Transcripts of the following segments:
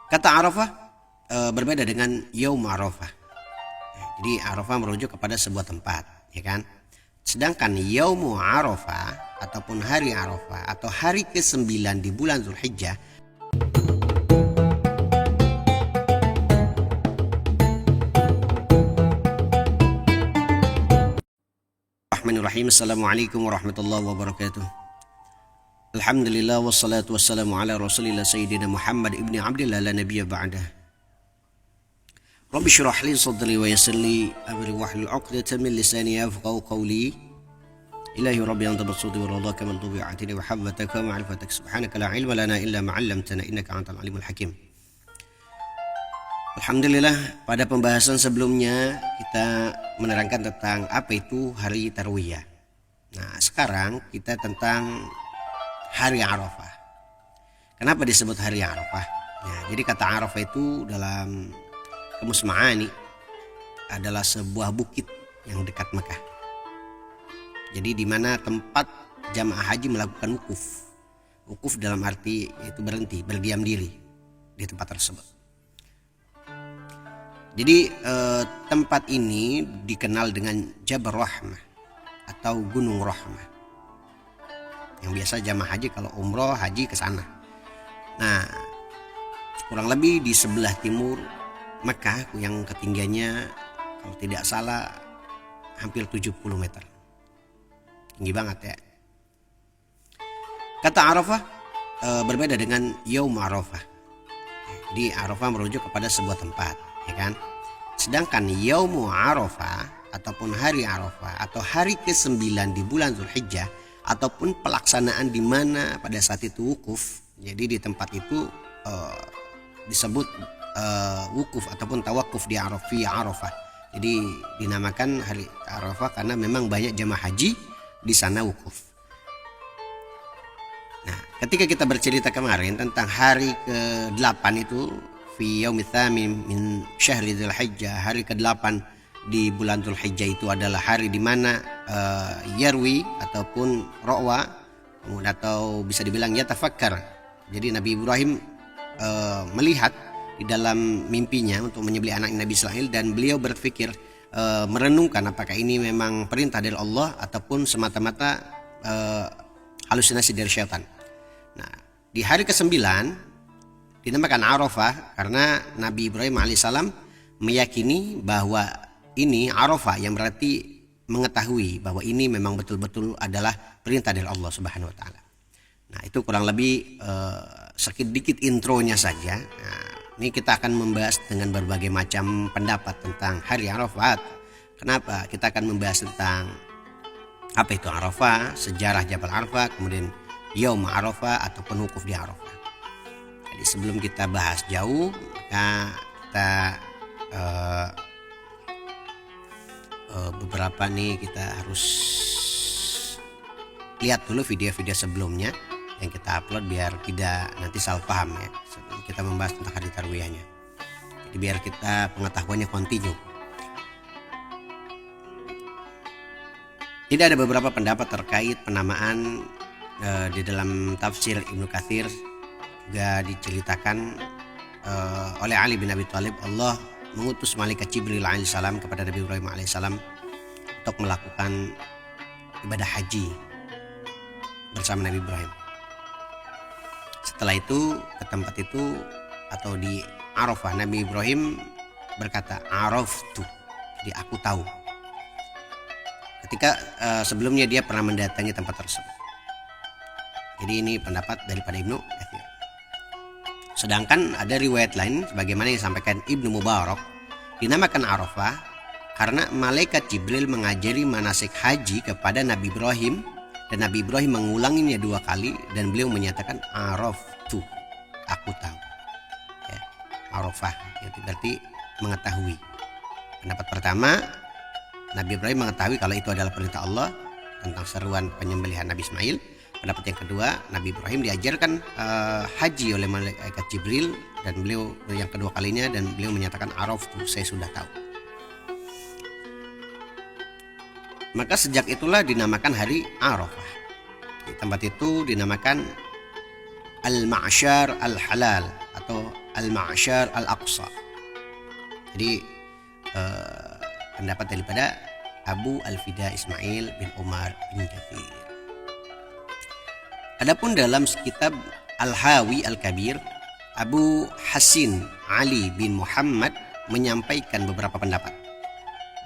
Kata Arafah berbeda dengan Yaum Arafah. Jadi Arafah merujuk kepada sebuah tempat, ya kan? Sedangkan Yaum Arafah ataupun hari Arafah atau hari ke-9 di bulan Zulhijjah. Bismillahirrahmanirrahim. Assalamualaikum warahmatullahi wabarakatuh. Alhamdulillah wassalatu wassalamu ala Rasulillah Sayyidina Muhammad ibni Abdillah la nabiyya ba'dah. Rabbi syrah li sadri wa yassir li amri wahlul 'uqdatam min lisani yafqahu qawli. Ilahi rabbi anta basudi wa radaka man tubi'atini wa habbataka wa ma'rifatak subhanaka la ilma lana illa ma 'allamtana innaka antal alimul hakim. Alhamdulillah, pada pembahasan sebelumnya kita menerangkan tentang apa itu hari Tarwiyah. Nah, sekarang kita tentang hari Arafah. Kenapa disebut hari Arafah? Nah, jadi kata Arafah itu dalam Kamus Ma'ani adalah sebuah bukit yang dekat Mekah. Jadi di mana tempat jamaah haji melakukan wukuf. Wukuf dalam arti yaitu berhenti, berdiam diri di tempat tersebut. Jadi tempat ini dikenal dengan Jabal Rahmah atau Gunung Rahmah. Yang biasa jamaah haji kalau umroh haji ke sana. Nah, kurang lebih di sebelah timur Mekah yang ketinggiannya kalau tidak salah hampir 70 meter. Tinggi banget ya. Kata Arafah berbeda dengan Yaum Arafah. Di Arafah merujuk kepada sebuah tempat, ya kan? Sedangkan Yaum Arafah ataupun hari Arafah atau hari ke-9 di bulan Zulhijjah ataupun pelaksanaan di mana pada saat itu wukuf. Jadi di tempat itu disebut wukuf ataupun tawakuf di Arafah. Jadi dinamakan hari Arafah karena memang banyak jamaah haji di sana wukuf. Nah, ketika kita bercerita kemarin tentang hari ke-8 itu fi yaumits tsamin min syahri Dzulhijjah, hari ke-8 di bulan Dzulhijjah itu adalah hari di mana yarwi ataupun ro'wa atau bisa dibilang yatafakkar. Jadi Nabi Ibrahim melihat di dalam mimpinya untuk menyembelih anak Nabi Ismail dan beliau berpikir merenungkan apakah ini memang perintah dari Allah ataupun semata-mata halusinasi dari syaitan. Nah, di hari ke-9 dinamakan Arafah karena Nabi Ibrahim alaihissalam meyakini bahwa ini Arafah yang berarti mengetahui bahwa ini memang betul-betul adalah perintah dari Allah Subhanahu wa taala. Nah, itu kurang lebih sedikit intronya saja. Nah, ini kita akan membahas dengan berbagai macam pendapat tentang hari Arafat. Kenapa? Kita akan membahas tentang apa itu Arafah, sejarah Jabal Arafah, kemudian Yaum Arafah ataupun wukuf di Arafah. Jadi sebelum kita bahas jauh, maka kita beberapa nih kita harus lihat dulu video-video sebelumnya yang kita upload biar tidak nanti salah paham ya sebelum kita membahas tentang hari Tarwiyahnya. Jadi biar kita pengetahuannya kontinu. Jadi ada beberapa pendapat terkait penamaan di dalam tafsir Ibnu Katsir juga diceritakan oleh Ali bin Abi Thalib, Allah mengutus malaikat Jibril alaihissalam kepada Nabi Ibrahim alaihissalam untuk melakukan ibadah haji bersama Nabi Ibrahim. Setelah itu ke tempat itu atau di Arafah, Nabi Ibrahim berkata araftu, jadi aku tahu. Ketika sebelumnya dia pernah mendatangi tempat tersebut. Jadi ini pendapat daripada Ibnu Katsir. Sedangkan ada riwayat lain sebagaimana yang disampaikan Ibnu Mubarak, dinamakan Arafah karena malaikat Jibril mengajari manasik haji kepada Nabi Ibrahim dan Nabi Ibrahim mengulanginya 2 kali dan beliau menyatakan araftu, aku tahu. Ya, Arafah itu berarti mengetahui. Pendapat pertama, Nabi Ibrahim mengetahui kalau itu adalah perintah Allah tentang seruan penyembelihan Nabi Ismail. Pendapat yang kedua, Nabi Ibrahim diajarkan haji oleh malaikat Jibril dan beliau yang kedua kalinya dan beliau menyatakan araftu, saya sudah tahu. Maka sejak itulah dinamakan hari Arafah. Di tempat itu dinamakan Al-Ma'syar Al-Halal atau al-Ma'syar al-Aqsa. Jadi pendapat daripada Abu Al-Fida Ismail bin Umar bin Kathir. Adapun dalam kitab Al-Hawi Al-Kabir, Abu Hasin Ali bin Muhammad menyampaikan beberapa pendapat.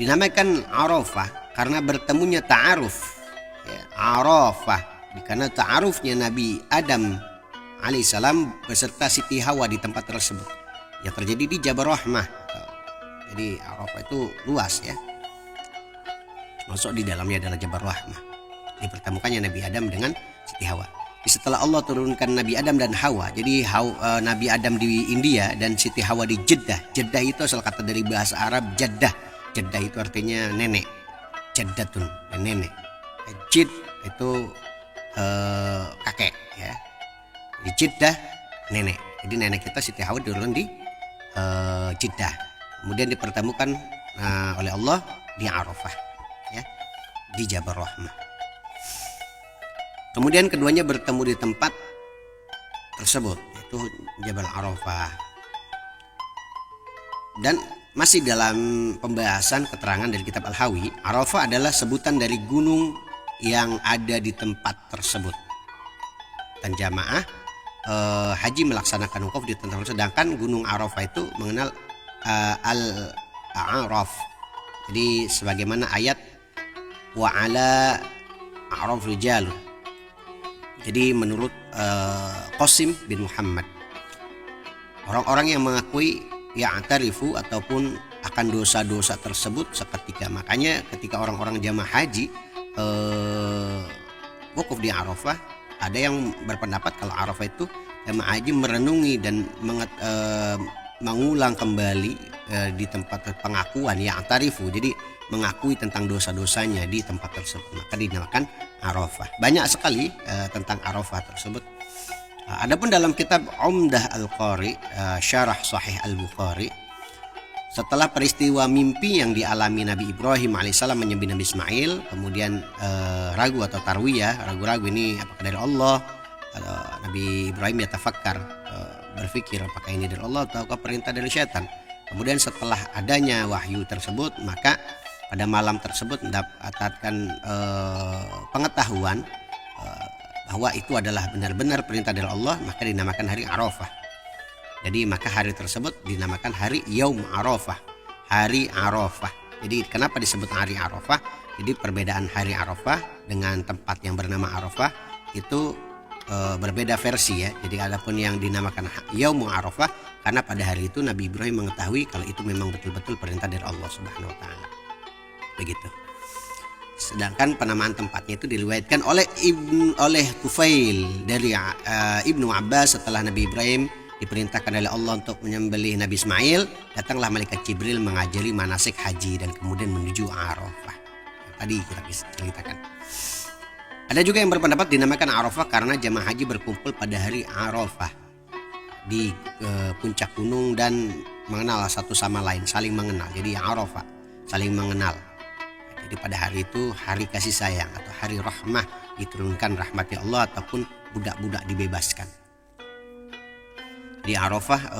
Dinamakan Arafah karena bertemunya ta'aruf, ya, Arafah karena ta'arufnya Nabi Adam alaihissalam beserta Siti Hawa di tempat tersebut yang terjadi di Jabal Rahmah. Jadi Arafah itu luas, ya, masuk di dalamnya adalah Jabal Rahmah. Dipertemukannya Nabi Adam dengan Siti Hawa. Setelah Allah turunkan Nabi Adam dan Hawa, jadi Nabi Adam di India dan Siti Hawa di Jeddah. Jeddah itu asal kata dari bahasa Arab Jaddah. Jaddah itu artinya nenek. Jaddatun, nenek. Jid itu kakek, ya. Di Jeddah nenek. Jadi nenek kita Siti Hawa diturunkan di Jeddah. Kemudian dipertemukan oleh Allah di Arafah, ya, di Jabal Rahmah. Kemudian keduanya bertemu di tempat tersebut, yaitu Jabal Arafah. Dan masih dalam pembahasan keterangan dari kitab Al-Hawi, Arafah adalah sebutan dari gunung yang ada di tempat tersebut. Dan jamaah haji melaksanakan wukuf di tempat tersebut. Sedangkan gunung Arafah itu mengenal Al-A'raf. Jadi sebagaimana ayat wa ala a'raf rijal. Jadi menurut Qasim bin Muhammad, orang-orang yang mengakui ya'tarifu ataupun akan dosa-dosa tersebut seketika. Makanya ketika orang-orang jamaah haji wukuf di Arafah, ada yang berpendapat kalau Arafah itu jamaah haji merenungi dan mengulang kembali di tempat pengakuan ya'tarifu. Jadi mengakui tentang dosa-dosanya di tempat tersebut, maka dinamakan Arafah. Banyak sekali tentang Arafah tersebut. Adapun dalam kitab Umdah Al-Qari, Syarah Sahih Al-Bukhari, setelah peristiwa mimpi yang dialami Nabi Ibrahim alaihissalam menyembelih Nabi Ismail, kemudian ragu atau tarwiyah, ragu-ragu ini apakah dari Allah, Nabi Ibrahim yatafakkar, berpikir apakah ini dari Allah atau perintah dari syaitan. Kemudian setelah adanya wahyu tersebut, maka pada malam tersebut mendapatkan pengetahuan bahwa itu adalah benar-benar perintah dari Allah, maka dinamakan hari Arafah. Jadi maka hari tersebut dinamakan hari Yaum Arafah, hari Arafah. Jadi kenapa disebut hari Arafah? Jadi perbedaan hari Arafah dengan tempat yang bernama Arafah itu berbeda versi, ya. Jadi adapun yang dinamakan Yaum Arafah karena pada hari itu Nabi Ibrahim mengetahui kalau itu memang betul-betul perintah dari Allah Subhanahu wa taala. Begitu. Sedangkan penamaan tempatnya itu diriwayatkan oleh Tufail dari Ibnu Abbas, setelah Nabi Ibrahim diperintahkan oleh Allah untuk menyembelih Nabi Ismail, datanglah malaikat Jibril mengajari manasik haji dan kemudian menuju Arafah. Tadi kita bisa ceritakan. Ada juga yang berpendapat dinamakan Arafah karena jamaah haji berkumpul pada hari Arafah di puncak gunung dan mengenal satu sama lain, saling mengenal. Jadi Arafah, saling mengenal. Jadi pada hari itu hari kasih sayang atau hari rahmah, diturunkan rahmati Allah ataupun budak-budak dibebaskan. Di Arafah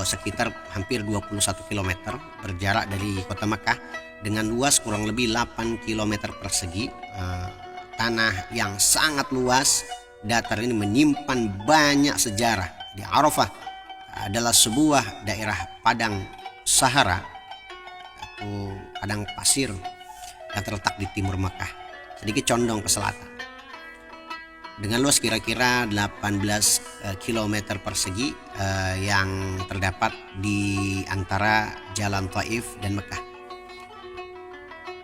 sekitar hampir 21 km berjarak dari kota Makkah dengan luas kurang lebih 8 km persegi. Tanah yang sangat luas, datar ini menyimpan banyak sejarah. Di Arafah adalah sebuah daerah padang Sahara atau padang pasir yang terletak di timur Makkah, sedikit condong ke selatan. Dengan luas kira-kira 18 km persegi yang terdapat di antara jalan Taif dan Mekah.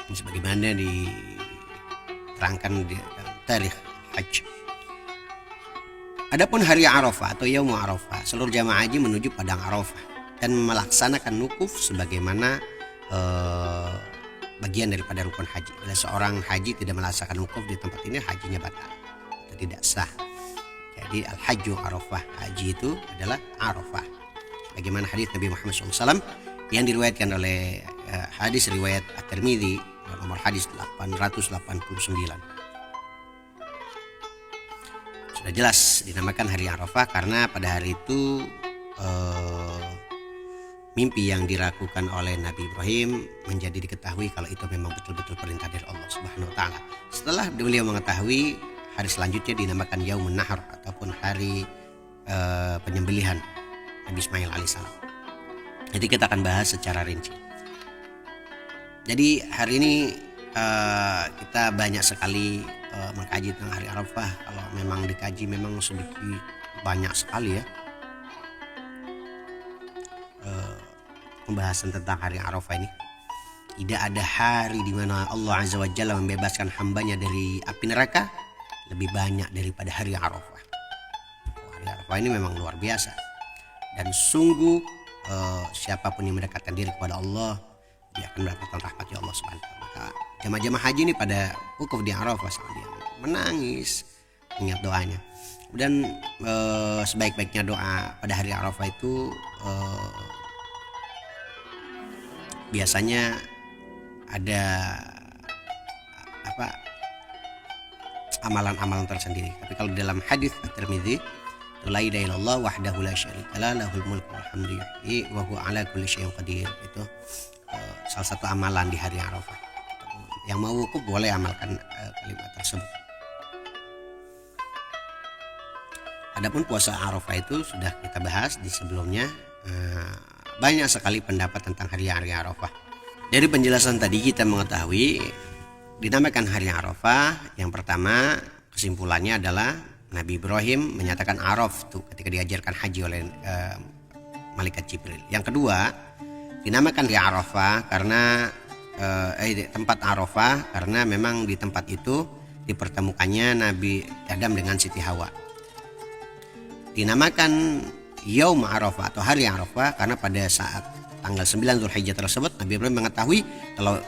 Ini sebagaimana diterangkan di dalam tarikh Hajj. Adapun hari Arafah atau Yaum Arafah, seluruh jamaah haji menuju padang Arafah dan melaksanakan wukuf sebagaimana bagian daripada rukun haji. Bila seorang haji tidak melaksanakan wukuf di tempat ini, hajinya batal atau tidak sah. Jadi al-hajju Arafah, haji itu adalah Arafah. Bagaimana hadis Nabi Muhammad SAW yang diriwayatkan oleh hadis riwayat At-Tirmidzi nomor hadis 889. Sudah jelas dinamakan hari Arafah karena pada hari itu mimpi yang dirakukan oleh Nabi Ibrahim menjadi diketahui kalau itu memang betul-betul perintah dari Allah Subhanahu wa taala. Setelah beliau mengetahui, hari selanjutnya dinamakan Yaumun Nahar ataupun hari penyembelihan Nabi Ismail alaihissalam. Jadi kita akan bahas secara rinci. Jadi hari ini kita banyak sekali mengkaji tentang hari Arafah. Kalau memang dikaji memang sedikit banyak sekali ya pembahasan tentang hari Arafah ini. Tidak ada hari di mana Allah Azza wa Jalla membebaskan hambanya dari api neraka lebih banyak daripada hari Arafah. Hari Arafah ini memang luar biasa. Dan sungguh siapapun yang mendekatkan diri kepada Allah, dia akan mendapatkan rahmat Allah Subhanahu wa taala. Maka jamaah-jamaah haji ini pada wukuf di Arafah dia menangis ingat doanya. Dan sebaik-baiknya doa pada hari Arafah itu biasanya ada amalan-amalan tersendiri. Tapi kalau dalam hadis At-Tirmidzi, la ilaha illallah wahdahu la syarikalah lahul mulku wal hamdu yuhyi wa huwa ala kulli syai'in qadir. Itu salah satu amalan di hari Arafah. Yang mau wukuf boleh amalkan kalimat tersebut. Adapun puasa Arafah itu sudah kita bahas di sebelumnya. Banyak sekali pendapat tentang hari Arafah. Dari penjelasan tadi kita mengetahui dinamakan hari Arafah. Yang pertama kesimpulannya adalah Nabi Ibrahim menyatakan Araf tuh ketika diajarkan haji oleh malaikat Jibril. Yang kedua dinamakan hari Arafah karena tempat Arafah karena memang di tempat itu dipertemukannya Nabi Adam dengan Siti Hawa. Dinamakan Yaum Arafah atau hari Arafah karena pada saat tanggal 9 Zulhijjah tersebut Nabi Ibrahim mengetahui kalau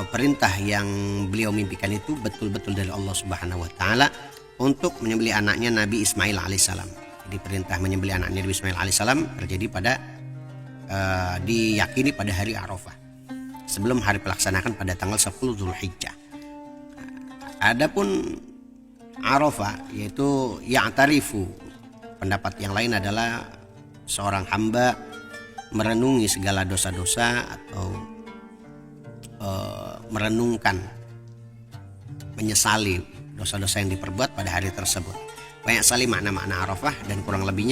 perintah yang beliau mimpikan itu betul-betul dari Allah Subhanahu wa taala untuk menyembelih anaknya Nabi Ismail alaihissalam. Jadi perintah menyembelih anaknya Nabi Ismail alaihissalam terjadi pada diyakini pada hari Arafah sebelum hari pelaksanakan pada tanggal 10 Zulhijjah. Adapun Arafah yaitu ya'tarifu, pendapat yang lain adalah seorang hamba merenungi segala dosa-dosa atau merenungkan, menyesali dosa-dosa yang diperbuat pada hari tersebut. Banyak sekali makna-makna Arafah dan kurang lebihnya